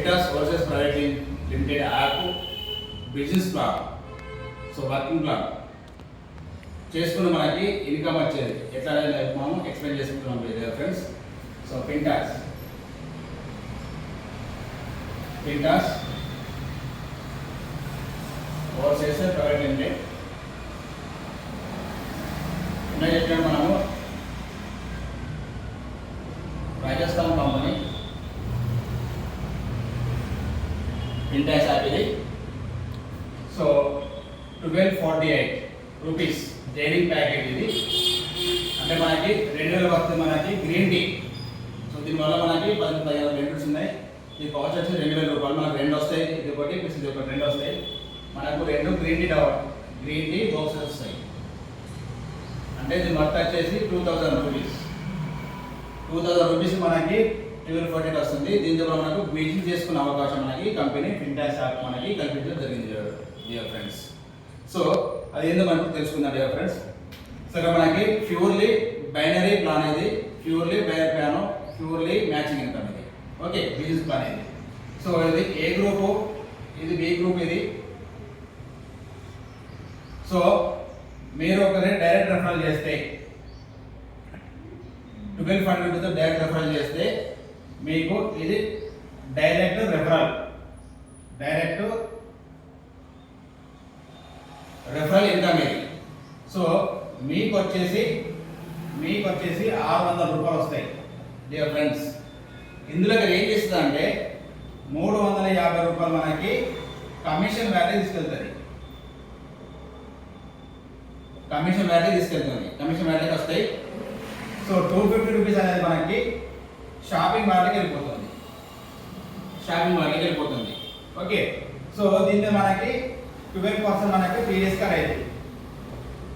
Pintas versus Private Limited app business plan. So working plan చేసుకున్న మనకి income వచ్చేది ఎట్లా అనేది మనం ఎక్స్ప్లెయిన్ చేసుకుంటున్నాం friends. So Pintas versus Private Limited ఉన్నాయి చెప్పిన మనము రాజస్థాన్ కంపెనీ Pintas యాప్ ఇది. సో 1248 రూపీస్ ట్రేడింగ్ ప్యాకేజ్ ఇది. అంటే మనకి 2000 వస్తుంది మనకి గ్రీన్ టీ. సో దీనివల్ల మనకి 10-15 బెనిఫిట్స్ ఉన్నాయి. ఈ కాస్ట్ వచ్చి 2000 రూపాయలు. మనకు 2 వస్తాయి, ఇది ఒకటి ప్లస్ ఇది ఒకటి 2 వస్తాయి. మనకు 2 గ్రీన్ టీ బాక్సెస్ వస్తాయి. అంటే ఇది మొత్తం వచ్చేసి 2000 రూపీస్. 2000 రూపీస్ మనకి 1248 వస్తుంది. దీంతో మనకు బిజినెస్ చేసుకునే అవకాశం మనకి కంపెనీ Pintas యాప్ మనకి కల్పించడం జరిగింది డియర్ ఫ్రెండ్స్. సో అది ఏందో మనకు తెలుసుకుందాం డియర్ ఫ్రెండ్స్. సో ఇక్కడ మనకి ప్యూర్లీ బైనరీ ప్లాన్ ఇది, purely binary plan, purely matching income ఇది. ఓకే, బిజినెస్ ప్లాన్ ఇది. సో ఇది ఏ గ్రూపు, ఇది బి గ్రూప్ ఇది. సో మీరు ఒకరి డైరెక్ట్ రెఫరల్ చేస్తే 1200 రూపీస్తో డైరెక్ట్ రెఫరల్ చేస్తే మీకు ఇది డైరెక్ట్ రెఫరల్ ఇన్కమ్ ఇది. సో మీకు వచ్చేసి 600 రూపాయలు వస్తాయి డియర్ ఫ్రెండ్స్. ఇందులో ఏం చేస్తుంది అంటే 350 రూపాయలు మనకి కమిషన్ వాల్యూ తీసుకెళ్తుంది. కమిషన్ వాల్యూకి వస్తాయి. సో 250 రూపీస్ అనేది మనకి షాపింగ్ వాల్యూకి వెళ్ళిపోతుంది. ఓకే, సో దీంట్లో మనకి 12% మనకి పీడిఎస్ కార్డ్ అయితే.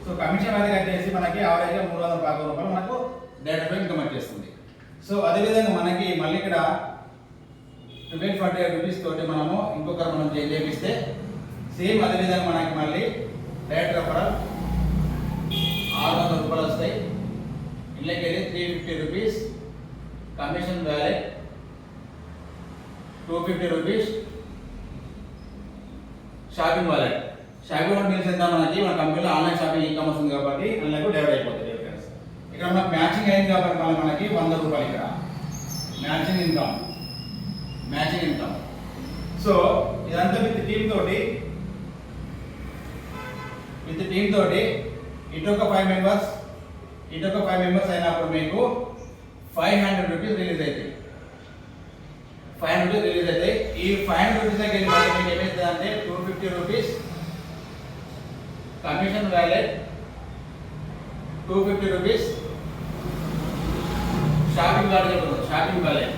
సో కమిషన్ వాల్యూ వచ్చేసి మనకి యావరేజ్గా 350 రూపాయలు మనకు డైరెక్ట్ ఇన్కమ్ వచ్చేస్తుంది. సో అదేవిధంగా మనకి మళ్ళీ ఇక్కడ 1248 రూపీస్ తోటి మనం చేపిస్తే సేమ్ అదేవిధంగా మనకి మళ్ళీ డైరెక్ట్ రెఫరల్ 600 రూపాయలు వస్తాయి. ఇళ్ళకి 350 rupees commission value, 250 rupees shopping wallet. Shopping wallet తెలిసి ఎంత మనకి మన కంపెనీలో ఆన్లైన్ షాపింగ్ ఈ-కామర్స్ ఉంది కాబట్టి అందులో డెవలప్ అయిపోతుంది ఫ్రెండ్స్. ఇక్కడ మనకు మ్యాచింగ్ అయింది కాబట్టి మనకి 100 రూపాయలు ఇక్కడ మ్యాచింగ్ ఇన్కమ్. సో ఇదంతా విత్ టీమ్ తోటి ఇటు ఒక 5 మెంబర్స్ అయినప్పుడు మీకు 500 రూపీస్ రిలీజ్ అవుతాయి. ఈ 500 రూపీస్ దగ్గర మీకు ఏమవుతుంది అంటే 250 rupees commission wallet, 250 rupees shopping wallet.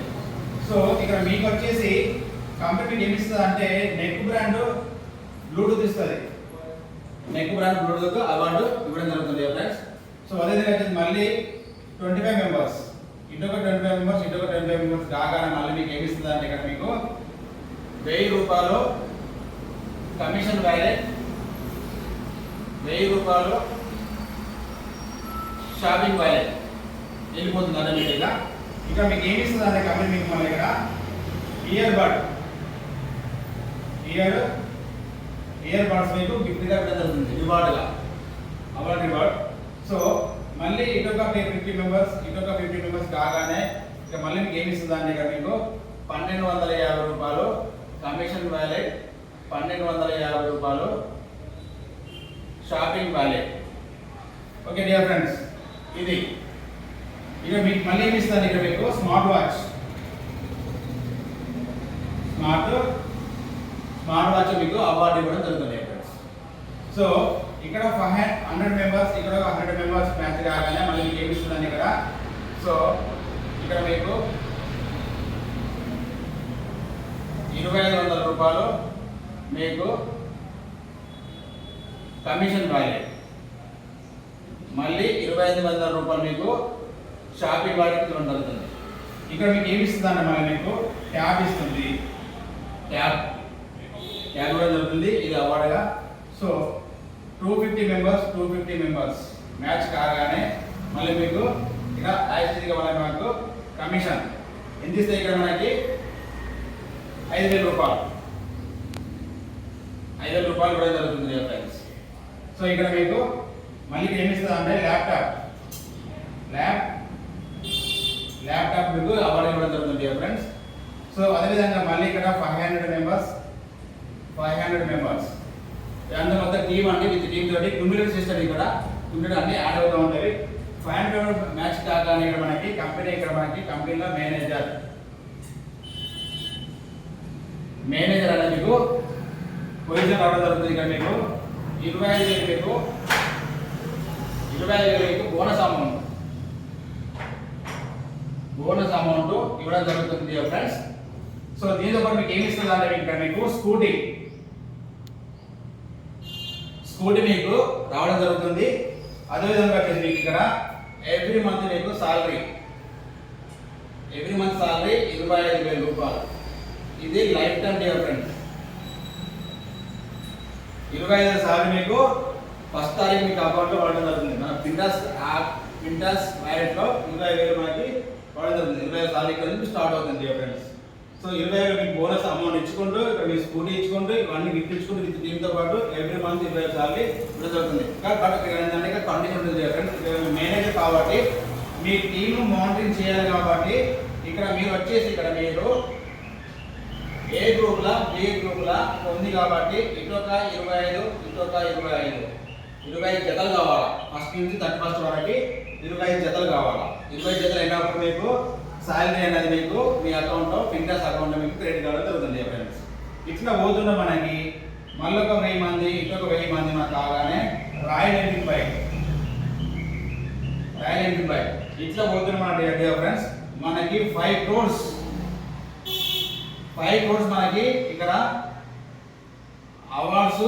So ఇక్కడ మీకు వచ్చేసి కంపెనీ ఏమి ఇస్తుంది అంటే నెక్ బ్రాండ్ బ్లూటూత్ ఇస్తుంది. అవార్డు ఇవ్వడం జరుగుతుంది ఫ్రెండ్స్. సో అదేవిధంగా మళ్ళీ 25 మెంబర్స్, ఇటొక 25 మెంబర్స్ కాగానే మళ్ళీ మీకు ఏమి ఇస్తుంది అంటే ఇక్కడ మీకు 1000 రూపాయలు కమిషన్ వాలెట్, 1000 రూపాయలు షాపింగ్ వాలెట్ వెళ్ళిపోతుంది ఆటోమేటిక్గా. ఇక్కడ మీకు ఏమి ఇస్తుంది అంటే కంపెనీ మీకు మళ్ళీ ఇక్కడ ఇయర్ బడ్స్ మీకు గిఫ్ట్గా ఇవ్వడం జరుగుతుంది, రివార్డ్. సో మళ్ళీ ఇటొక 50 మెంబర్స్ కాగానే ఇక మళ్ళీ మీకు ఏమి ఇస్తుంది అంటే ఇక్కడ మీకు 1250 రూపాయలు కమిషన్ వాలెట్, 1250 రూపాయలు shopping wallet. Okay dear friends, ఇది ఇక మీకు మళ్ళీ ఏమి ఇస్తుంది ఇక్కడ మీకు స్మార్ట్ వాచ్ మీకు అవార్డు ఇవ్వడం జరుగుతుంది ఫ్రెండ్స్. సో ఇక్కడ 100 మెంబర్స్, ఇక్కడ 100 మెంబర్స్ మ్యాచ్ కాగానే మళ్ళీ మీకు ఏమి ఇస్తుందండి ఇక్కడ. సో ఇక్కడ మీకు 2500 రూపాయలు మీకు కమిషన్ వాలెట్, మళ్ళీ 2500 రూపాయలు మీకు షాపింగ్ వాలెట్ ఇవ్వడం జరుగుతుంది. ఇక్కడ మీకు ఏమి ఇస్తుందండి మళ్ళీ మీకు ట్యాబ్ ఇస్తుంది, ట్యాబ్ ఇవ్వడం జరుగుతుంది, ఇది అవార్డుగా. సో 250 మెంబర్స్ మ్యాచ్ కాగానే మళ్ళీ మీకు ఇక యాక్చువల్గా మనకు కమిషన్ ఎంత ఇస్తే ఇక్కడ మనకి 5,000 రూపాయలు 5,000 రూపాయలు ఇవ్వడం జరుగుతుంది ఫ్రెండ్స్. సో ఇక్కడ మీకు మళ్ళీ ఏమి ఇస్తుంది అంటే ల్యాప్టాప్ మీకు అవార్డు ఇవ్వడం జరుగుతుంది ఫ్రెండ్స్. సో అదేవిధంగా మళ్ళీ ఇక్కడ 500 మెంబర్స్ అంత మొత్తం టీమ్ అండి. విత్ టీమ్ తోటి క్యూములేటివ్ సిస్టమ్ ఇక్కడ క్యూములేటివ్ అన్ని యాడ్ అవుతూ ఉంటాయి. 500 మ్యాచ్ కాగానే ఇక్కడ మనకి కంపెనీలో మేనేజర్ అనేది మీకు పొజిషన్ రావడం జరుగుతుంది. ఇక్కడ మీకు 25,000 మీకు బోనస్ అమౌంట్ ఇవ్వడం జరుగుతుంది ఫ్రెండ్స్. సో దీంతో పాటు మీకు ఏమి ఇస్తుంది అంటే ఇక్కడ మీకు స్కూటీ మీకు రావడం జరుగుతుంది. అదేవిధంగా మీకు ఇక్కడ ఎవ్రీ మంత్ మీకు సాలరీ 25,000 రూపాయలు. ఇది life time day friends. 25,000 salary మీకు ఫస్ట్ తారీఖు మీకు అకౌంట్లో పడడం జరుగుతుంది. మన పింటాస్ వ్యాలెట్లో 25,000 మనకి పడడం జరుగుతుంది. 25,000 సాలరీ ఇక్కడ నుంచి స్టార్ట్ అవుతుంది ఫ్రెండ్స్. సో 25,000 మీకు బోనస్ అమౌంట్ ఇచ్చుకుంటూ ఇక్కడ మీ స్కూటీ ఇచ్చుకుంటూ ఇవన్నీ గిఫ్ట్ ఇచ్చుకుంటూ విత్ టీమ్తో పాటు ఎవ్రీ మంత్ 25,000 సాలరీ ఇవ్వడం జరుగుతుంది. బట్ ఇక్కడ ఏంటంటే ఇక్కడ కండిషన్ ఉంటుంది ఫ్రెండ్స్. మేనేజర్ కాబట్టి మీ టీమ్ మానిటరింగ్ చేయాలి కాబట్టి ఇక్కడ మీరు వచ్చేసి ఇక్కడ మీరు ఏ గ్రూప్లా బి గ్రూప్లా ఉంది కాబట్టి ఇటొక 25 ఇటొక 25 జతలు కావాలా. ఫస్ట్ నుంచి 31st వరకు 25 జతలు కావాలా. 25 జతలు అయినప్పుడు మీకు సాలరీ అనేది మీకు మీ అకౌంట్లో పింటాస్ అకౌంట్లో మీకు క్రెడిట్ కావడం జరుగుతుంది ఫ్రెండ్స్. ఇట్లా పోతున్న మనకి మళ్ళీ ఒక 1000 మంది ఇటొక 1000 మంది మనకు కాగానే రాయల్ ఎన్ఫీల్డ్ బైక్ ఇట్లా పోతున్న మన ఫ్రెండ్స్ మనకి 5 crores మనకి ఇక్కడ అవార్డ్స్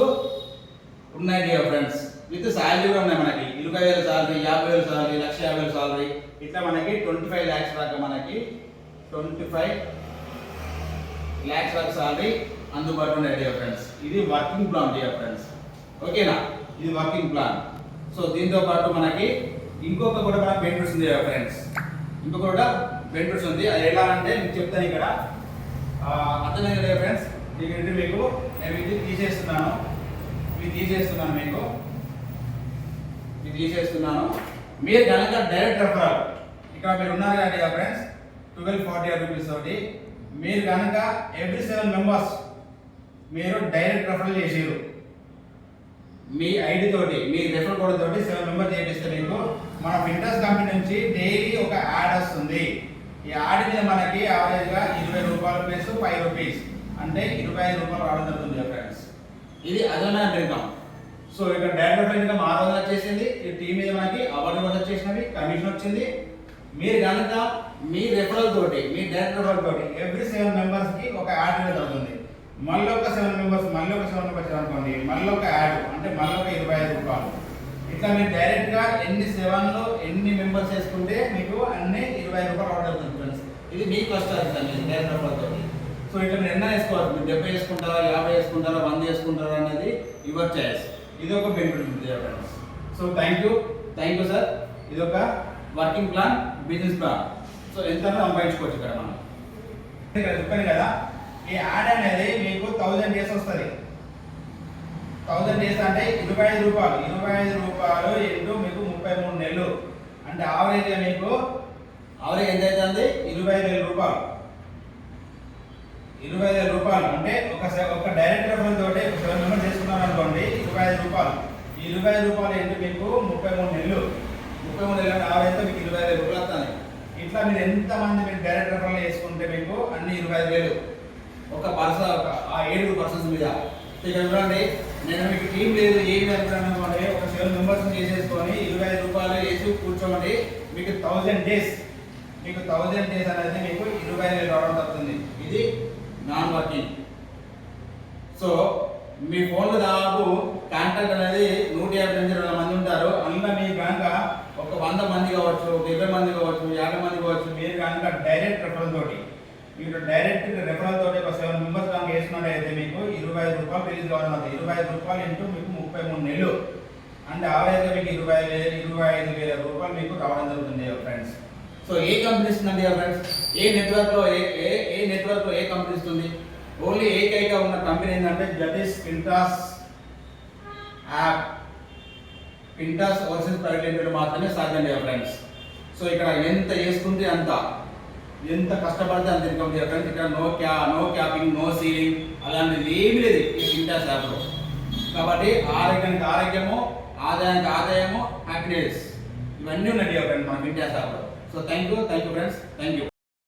ఉన్నాయి ఫ్రెండ్స్. విత్ సాలరీ కూడా ఉన్నాయి మనకి 25,000 సాలరీ 50,000 సాలరీ 1,50,000 సాలరీ ఇట్లా మనకి 25 lakhs దాకా మనకి 25 lakhs దాకా సాలరీ అందుబాటులో ఉన్నాయి ఫ్రెండ్స్. ఇది వర్కింగ్ ప్లాన్ ఫ్రెండ్స్. ఓకేనా, ఇది వర్కింగ్ ప్లాన్. సో దీంతో పాటు మనకి ఇంకొక కూడా మనకి బెనిఫిట్స్ ఉంది ఫ్రెండ్స్. ఉంది. అది ఎలా అంటే మీకు చెప్తాను ఇక్కడ అర్థమైంది కదా ఫ్రెండ్స్. దీనికి మీకు నేను ఇది తీసేస్తున్నాను మీరు కనుక డైరెక్ట్ రెఫరల్ ఇక్కడ మీరు ఉన్నారు కదా ఫ్రెండ్స్ 1240 రూపీస్ తోటి మీరు కనుక ఎవ్రీ 7 మెంబర్స్ మీరు డైరెక్ట్ రెఫరల్ చేసారు మీ ఐడి తోటి మీ రెఫరల్ కోడ్ తోటి 7 మెంబర్స్ చేపిస్తే మీకు మన పింటాస్ కంపెనీ నుంచి డైలీ ఒక యాడ్ వస్తుంది. ఈ యాడ్ మీద మనకి యావరేజ్గా 20 రూపాయలు ప్లస్ 5 రూపీస్ అంటే 25 రూపాయలు రావడం జరుగుతుంది ఫ్రెండ్స్. ఇది అదన ఇన్కమ్. సో ఇక్కడ డైరెక్ట్ ఇన్కమ్ 600 వచ్చేసింది. ఈ టీం మీద మనకి అవార్డు కూడా వచ్చేసినవి, కమిషన్ వచ్చింది. మీరు కనుక మీ రెఫరల్ తోటి మీ డైరెక్ట్ రెఫరల్ తోటి ఎవ్రీ 7 మెంబర్స్కి ఒక యాడ్ అనేది అవుతుంది. మళ్ళీ ఒక 7 మెంబర్స్ అనుకోండి మళ్ళీ ఒక యాడ్ అంటే మళ్ళీ ఒక 25 రూపాయలు. ఇట్లా మీరు డైరెక్ట్గా ఎన్ని 7లో ఎన్ని మెంబర్స్ వేసుకుంటే మీకు అన్ని 25 రూపాయలు రావడం జరుగుతుంది ఫ్రెండ్స్. ఇది మీ ఫస్ట్ అవుతుంది డైరెక్ట్ రెఫరల్ తోటి. సో ఇట్లా మీరు ఎన్న వేసుకోవాలి, మీరు 70 వేసుకుంటారా 50 వేసుకుంటారా 100 వేసుకుంటారా అనేది యువర్ చాయిస్. ఇది ఒక బెనిఫిట్ ఉంది friends. So thank you sir. ఇది ఒక working plan, business plan. So ఎంత సంపాదించుకోవచ్చు ఇక్కడ మనం. ఇక్కడ చెప్పాను కదా ఈ యాడ్ అనేది మీకు 1000 డేస్ వస్తుంది. 1000 డేస్ అంటే 25 రూపాయలు ఇంటూ మీకు 33 నెలలు అంటే ఆవరేజ్ మీకు ఆవరేజ్ ఎంత అవుతుంది 25,000 రూపాయలు. 25,000 రూపాయలు అంటే ఒక డైరెక్ట్ రెఫరల్ తోటి 7 మెంబర్స్ చేసుకున్నారు అనుకోండి 25 రూపాయలు. 25 రూపాయలు ఏంటి మీకు 33 నెలలు అంటే ఆవరేజ్ మీకు 25,000 రూపాయలు వస్తుంది. ఇట్లా మీరు ఎంతమంది మీరు డైరెక్ట్ రెఫరల్ చేసుకుంటే మీకు అన్ని 25,000 ఒక పర్సన్ ఆ 7 పర్సన్స్ మీద. ఇక్కడ చూడండి నేను మీకు టీం లేదు ఏమి అనుకున్నాను ఒక 7 మెంబర్స్ చేసేసుకొని 25 రూపాయలు వేసి కూర్చోండి మీకు 1000 డేస్ అనేది మీకు 25,000 రావడం జరుగుతుంది. ఇది నాన్ వర్కింగ్. సో మీ ఫోన్లో దాదాపు కాంటాక్ట్ అనేది 150 మంది ఉంటారు. అందులో మీకు కనుక ఒక 100 మంది కావచ్చు, ఒక 20 మంది కావచ్చు, 50 మంది కావచ్చు. మీరు కనుక డైరెక్ట్ రెఫరల్ తోటి ఒక 7 మెంబర్స్ కనుక వేసుకున్నట్టయితే మీకు 25 రూపాయలు రిలీజ్ కావడం అవుతుంది. 25 రూపాయలు ఇంటూ మీకు 33 నెలలు అంటే ఆవరేజ్గా మీకు 25,000 రూపాయలు మీకు రావడం జరుగుతుంది ఫ్రెండ్స్. సో ఏ కంపెనీ ఇస్తుందండి ఫ్రెండ్స్? ఏ నెట్వర్క్లో ఏ కంపెనీ ఇస్తుంది? ఓన్లీ ఏకైక ఉన్న కంపెనీ ఏంటంటే that is Pintas app. Pintas overseas private limited మాత్రమే సాధ్యం లేదు ఫ్రెండ్స్. సో ఇక్కడ ఎంత చేసుకుంటే అంత, ఎంత కష్టపడితే అంత ఇన్కమ్ చేయాలి ఫ్రెండ్స్. ఇక్కడ నో క్యాపింగ్, నో సీలింగ్ అలాంటిది ఏమీ లేదు ఈ పింటాస్ యాప్లో. కాబట్టి ఆరోగ్యానికి ఆరోగ్యము, ఆదాయానికి ఆదాయము, హ్యాపీనెస్ ఇవన్నీ ఉన్నాయి ఫ్రెండ్స్ మన పింటాస్ యాప్లో. So thank you friends, thank you.